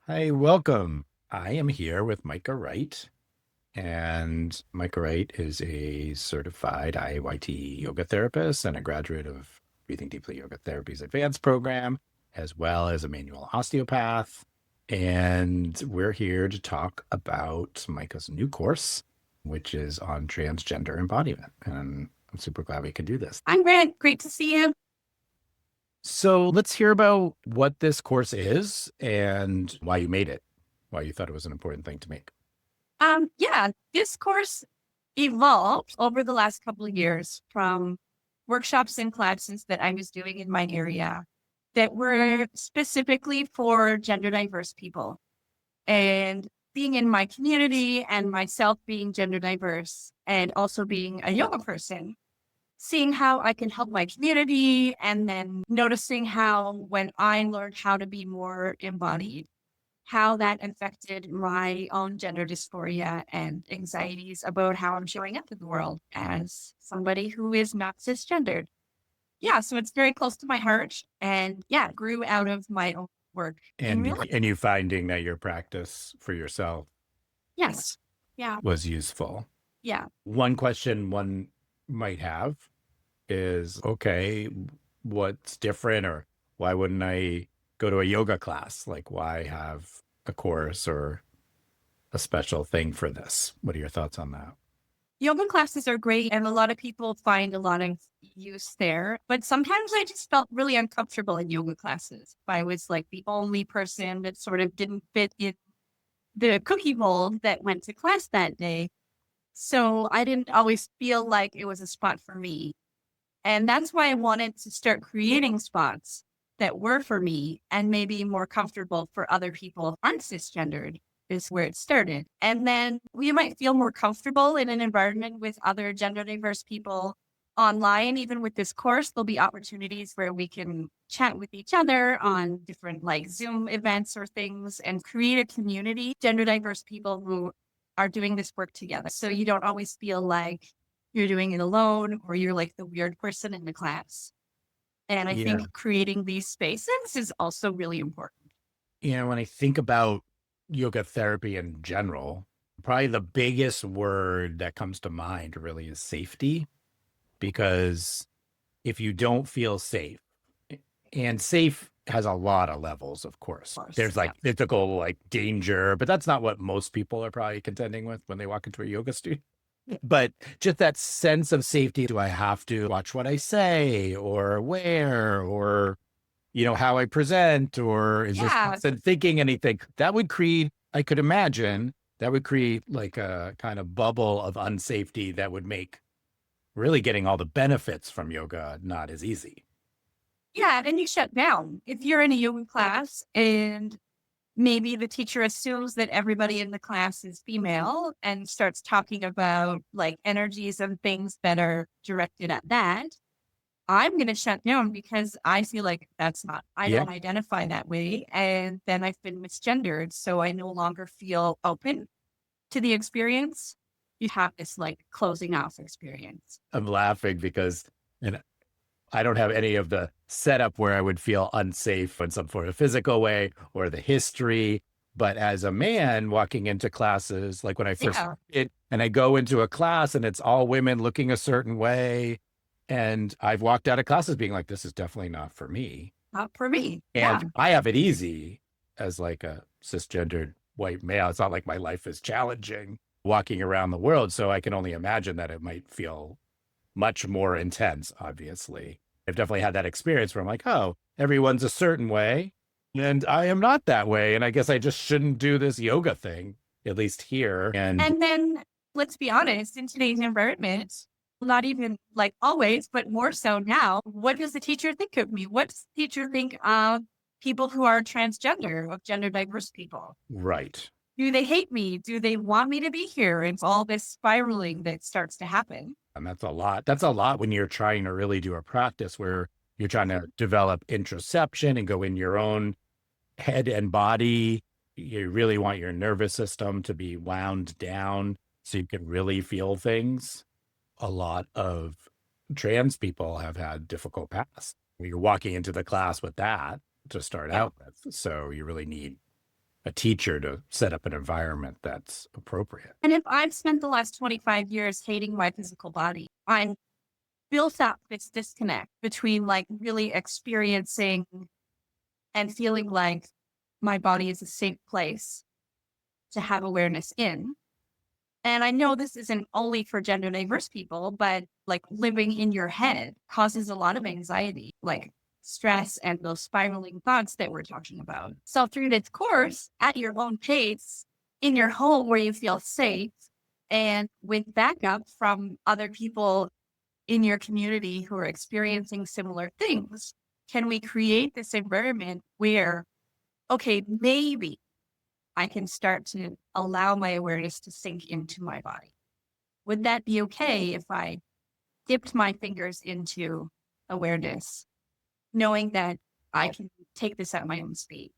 Hi, welcome. I am here with Maeka Wright, and Maeka Wright is a certified C-IAYT yoga therapist and a graduate of Breathing Deeply Yoga Therapy's advanced program, as well as a manual osteopath. And we're here to talk about Maeka's new course, which is on transgender embodiment. And I'm super glad we could do this. I'm Grant. Great to see you. So let's hear about what this course is and why you made it, why you thought it was an important thing to make. Yeah, this course evolved over the last couple of years from workshops and classes that I was doing in my area that were specifically for gender diverse people. And being in my community and myself being gender diverse and also being a yoga person, seeing how I can help my community and then noticing how when I learned how to be more embodied, how that affected my own gender dysphoria and anxieties about how I'm showing up in the world as somebody who is not cisgendered. Yeah, so it's very close to my heart and yeah, grew out of my own work in real life. And you finding that your practice for yourself Yes. Yeah. was useful. Yeah. One question one might have is, okay, what's different, or why wouldn't I go to a yoga class? Like, why have a course or a special thing for this? What are your thoughts on that? Yoga classes are great and a lot of people find a lot of use there. But sometimes I just felt really uncomfortable in yoga classes. I was like the only person that sort of didn't fit in the cookie mold that went to class that day. So I didn't always feel like it was a spot for me. And that's why I wanted to start creating spots that were for me and maybe more comfortable for other people who aren't cisgendered is where it started. And then we might feel more comfortable in an environment with other gender diverse people online. Even with this course, there'll be opportunities where we can chat with each other on different like Zoom events or things and create a community, gender diverse people who are doing this work together. So you don't always feel like you're doing it alone or you're like the weird person in the class. And I think creating these spaces is also really important. When I think about yoga therapy in general, probably the biggest word that comes to mind really is safety. Because if you don't feel safe, and safe has a lot of levels, of course. There's like physical, like danger, but that's not what most people are probably contending with when they walk into a yoga studio. But just that sense of safety. Do I have to watch what I say or wear or, how I present, or is this person thinking anything? That would create, I could imagine, that would create like a kind of bubble of unsafety that would make really getting all the benefits from yoga not as easy. Yeah, and you shut down. If you're in a yoga class and maybe the teacher assumes that everybody in the class is female and starts talking about like energies and things that are directed at that, I'm going to shut down because I feel like I don't identify that way. And then I've been misgendered. So I no longer feel open to the experience. You have this like closing off experience. I'm laughing because I don't have any of the setup where I would feel unsafe in some sort of physical way or the history. But as a man walking into classes, like when I first and I go into a class and it's all women looking a certain way. And I've walked out of classes being like, this is definitely not for me. Not for me. And I have it easy as like a cisgendered white male. It's not like my life is challenging walking around the world. So I can only imagine that it might feel much more intense, obviously. I've definitely had that experience where I'm like, oh, everyone's a certain way and I am not that way. And I guess I just shouldn't do this yoga thing, at least here. And then let's be honest, in today's environment, not even like always, but more so now, what does the teacher think of me? What does the teacher think of people who are transgender, of gender diverse people? Right. Do they hate me? Do they want me to be here? It's all this spiraling that starts to happen. And that's a lot. That's a lot when you're trying to really do a practice where you're trying to develop interoception and go in your own head and body. You really want your nervous system to be wound down so you can really feel things. A lot of trans people have had difficult paths. You're walking into the class with that to start Yeah. out with. So you really need a teacher to set up an environment that's appropriate. And if I've spent the last 25 years hating my physical body, I'm built up this disconnect between like really experiencing and feeling like my body is a safe place to have awareness in. And I know this isn't only for gender diverse people, but like living in your head causes a lot of anxiety, like stress and those spiraling thoughts that we're talking about. So through this course, at your own pace, in your home where you feel safe, and with backup from other people in your community who are experiencing similar things, can we create this environment where, okay, maybe I can start to allow my awareness to sink into my body? Would that be okay if I dipped my fingers into awareness, knowing that I can take this at my own speed?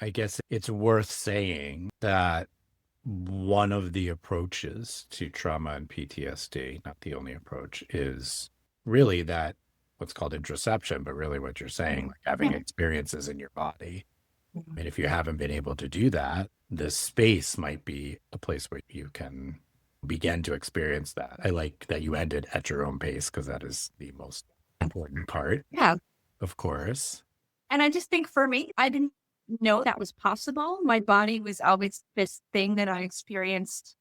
I guess it's worth saying that one of the approaches to trauma and PTSD, not the only approach, is really that what's called interoception, but really what you're saying, like having Yeah. experiences in your body. And if you haven't been able to do that, this space might be a place where you can begin to experience that. I like that you ended at your own pace because that is the most important part, Yeah. of course. And I just think for me, I didn't know that was possible. My body was always this thing that I experienced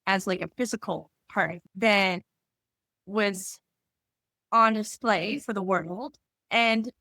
as like a physical part that was on display for the world. And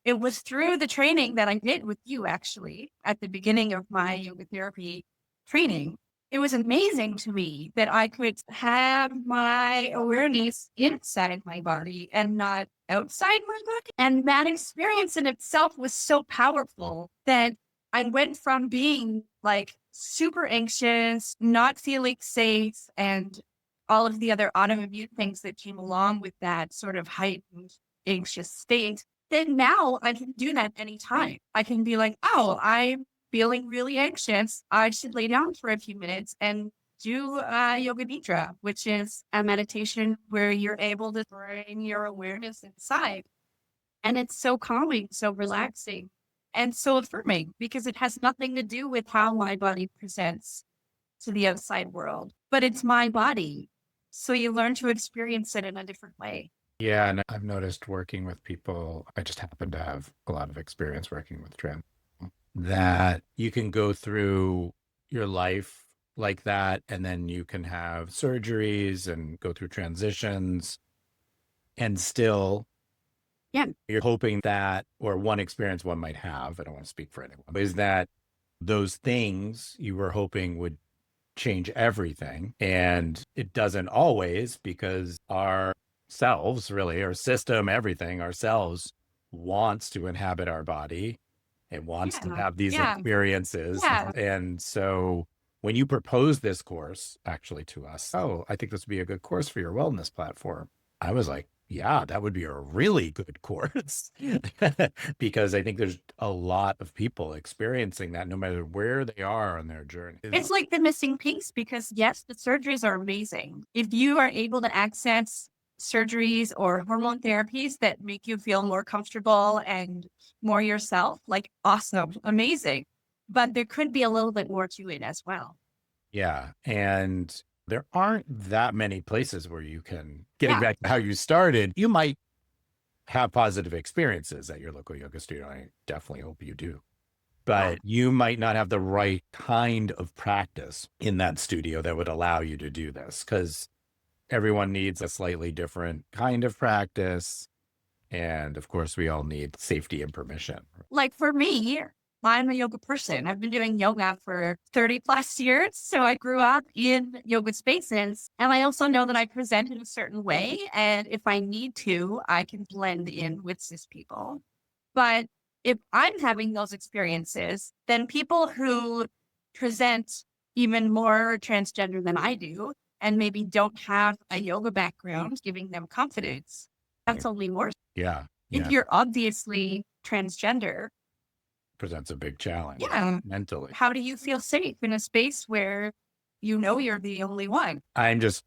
it was through the training that I did with you actually at the beginning of my yoga therapy training. It was amazing to me that I could have my awareness inside my body and not outside my body. And that experience in itself was so powerful that I went from being like super anxious, not feeling safe, and all of the other autoimmune things that came along with that sort of heightened anxious state, then now I can do that anytime. I can be like, oh, I'm feeling really anxious. I should lay down for a few minutes and do yoga nidra, which is a meditation where you're able to bring your awareness inside. And it's so calming, so relaxing, and so affirming because it has nothing to do with how my body presents to the outside world, but it's my body. So you learn to experience it in a different way. Yeah, and I've noticed working with people, I just happen to have a lot of experience working with trans people, that you can go through your life like that, and then you can have surgeries and go through transitions, and still Yeah. you're hoping that, or one experience one might have, I don't want to speak for anyone, but is that those things you were hoping would change everything. And it doesn't always, because our selves, really, our system, everything, ourselves wants to inhabit our body. It wants to Yeah. have these Yeah. experiences. Yeah. And so when you proposed this course actually to us, oh, I think this would be a good course for your wellness platform, I was like, yeah, that would be a really good course because I think there's a lot of people experiencing that no matter where they are on their journey. It's like the missing piece because, yes, the surgeries are amazing. If you are able to access surgeries or hormone therapies that make you feel more comfortable and more yourself, like awesome, amazing. But there could be a little bit more to it as well. Yeah. And there aren't that many places where you can, getting Yeah. back to how you started, you might have positive experiences at your local yoga studio. I definitely hope you do. But you might not have the right kind of practice in that studio that would allow you to do this because everyone needs a slightly different kind of practice. And of course, we all need safety and permission. Like for me, I'm a yoga person. I've been doing yoga for 30 plus years. So I grew up in yoga spaces. And I also know that I present in a certain way. And if I need to, I can blend in with cis people. But if I'm having those experiences, then people who present even more transgender than I do, and maybe don't have a yoga background giving them confidence, that's only more. Yeah. If Yeah. you're obviously transgender, Presents a big challenge yeah, mentally. how do you feel safe in a space where you know you're the only one? I'm just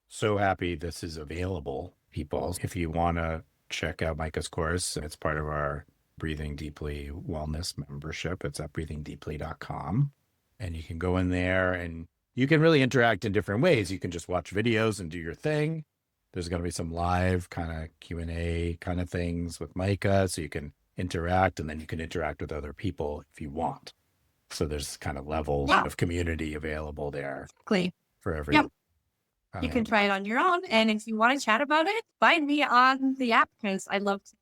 so happy this is available people. If you want to check out Maeka's course, it's part of our Breathing Deeply Wellness membership. It's at breathingdeeply.com. And you can go in there and you can really interact in different ways. You can just watch videos and do your thing. There's going to be some live kind of Q&A kind of things with Maeka, so you can interact, and then you can interact with other people if you want. So there's kind of levels of community available there for everyone. Yep. You can try it on your own. And if you want to chat about it, find me on the app, because I love to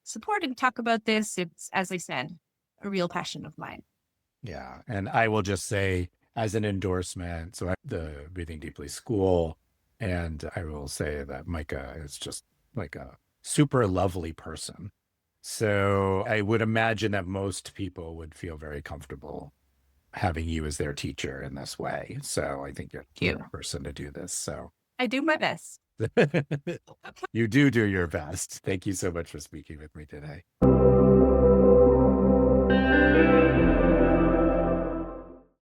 support and talk about this. It's, as I said, a real passion of mine. Yeah. And I will just say, as an endorsement, so I'm the Breathing Deeply School, and I will say that Maeka is just like a super lovely person. So I would imagine that most people would feel very comfortable having you as their teacher in this way. So I think you're the person to do this. So I do my best. You do your best. Thank you so much for speaking with me today.